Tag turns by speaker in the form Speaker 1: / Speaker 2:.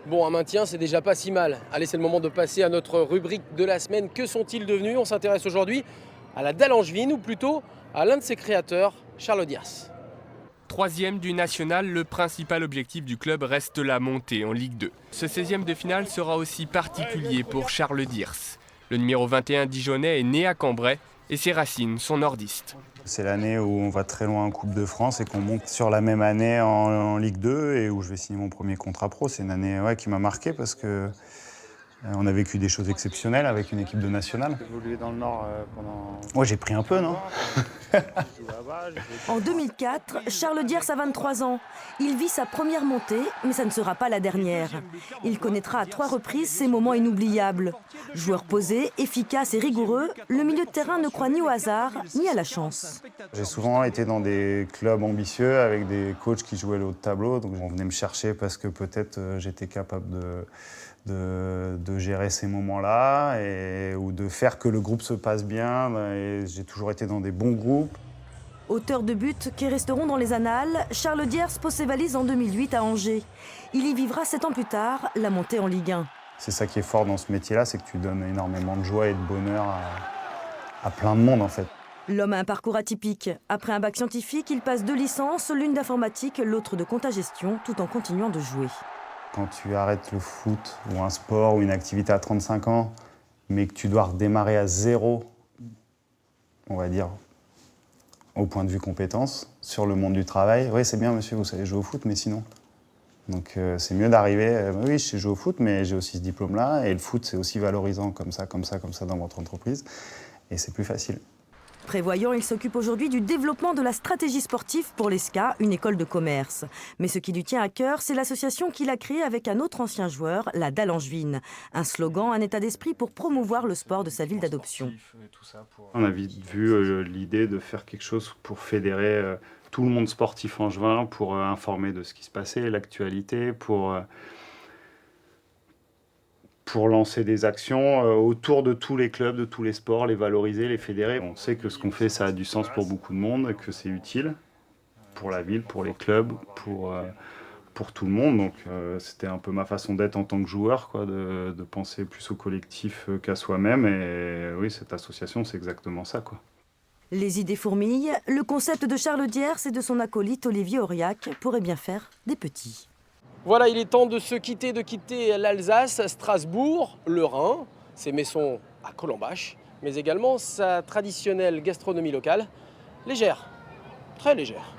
Speaker 1: Bon, un maintien, c'est déjà pas si mal. Allez, c'est le moment de passer à notre rubrique de la semaine. Que sont-ils devenus? On s'intéresse aujourd'hui à la dalle angevine, ou plutôt à l'un de ses créateurs, Charles Diers.
Speaker 2: Troisième du national, le principal objectif du club reste la montée en Ligue 2. Ce 16e de finale sera aussi particulier pour Charles Diers. Le numéro 21 dijonnais est né à Cambrai et ses racines sont nordistes.
Speaker 3: C'est l'année où on va très loin en Coupe de France et qu'on monte sur la même année en Ligue 2 et où je vais signer mon premier contrat pro. C'est une année qui m'a marqué parce que on a vécu des choses exceptionnelles avec une équipe de nationale. J'ai évolué dans le Nord pendant... Ouais, j'ai pris un peu, non?
Speaker 4: En 2004, Charles Diers a 23 ans. Il vit sa première montée, mais ça ne sera pas la dernière. Il connaîtra à 3 reprises ces moments inoubliables. Joueur posé, efficace et rigoureux, le milieu de terrain ne croit ni au hasard, ni à la chance.
Speaker 3: J'ai souvent été dans des clubs ambitieux avec des coachs qui jouaient le haut de tableau. Donc on venait me chercher parce que peut-être j'étais capable de gérer ces moments-là ou de faire que le groupe se passe bien. Et j'ai toujours été dans des bons groupes.
Speaker 4: Auteur de buts qui resteront dans les annales, Charles Diers pose ses valises en 2008 à Angers. Il y vivra 7 ans plus tard la montée en Ligue 1.
Speaker 3: C'est ça qui est fort dans ce métier-là, c'est que tu donnes énormément de joie et de bonheur à plein de monde en fait.
Speaker 4: L'homme a un parcours atypique. Après un bac scientifique, il passe 2 licences, l'une d'informatique, l'autre de compta-gestion, tout en continuant de jouer.
Speaker 3: Quand tu arrêtes le foot ou un sport ou une activité à 35 ans, mais que tu dois redémarrer à zéro, on va dire, au point de vue compétences, sur le monde du travail, oui c'est bien monsieur, vous savez jouer au foot, mais sinon. Donc c'est mieux d'arriver, oui je sais jouer au foot, mais j'ai aussi ce diplôme-là, et le foot c'est aussi valorisant comme ça dans votre entreprise, et c'est plus facile.
Speaker 4: Prévoyant, il s'occupe aujourd'hui du développement de la stratégie sportive pour l'ESCA, une école de commerce. Mais ce qui lui tient à cœur, c'est l'association qu'il a créée avec un autre ancien joueur, la dalle angevine. Un slogan, un état d'esprit pour promouvoir le sport de sa ville d'adoption.
Speaker 3: On a vite vu l'idée de faire quelque chose pour fédérer tout le monde sportif angevin, pour informer de ce qui se passait, l'actualité, pour lancer des actions autour de tous les clubs, de tous les sports, les valoriser, les fédérer. On sait que ce qu'on fait, ça a du sens pour beaucoup de monde, que c'est utile pour la ville, pour les clubs, pour tout le monde. Donc c'était un peu ma façon d'être en tant que joueur, quoi, de penser plus au collectif qu'à soi-même. Et oui, cette association, c'est exactement ça, quoi.
Speaker 4: Les idées fourmillent, le concept de Charles Diers et de son acolyte Olivier Auriac pourrait bien faire des petits.
Speaker 1: Voilà, il est temps de quitter l'Alsace, Strasbourg, le Rhin, ses maisons à Colombache, mais également sa traditionnelle gastronomie locale, légère, très légère.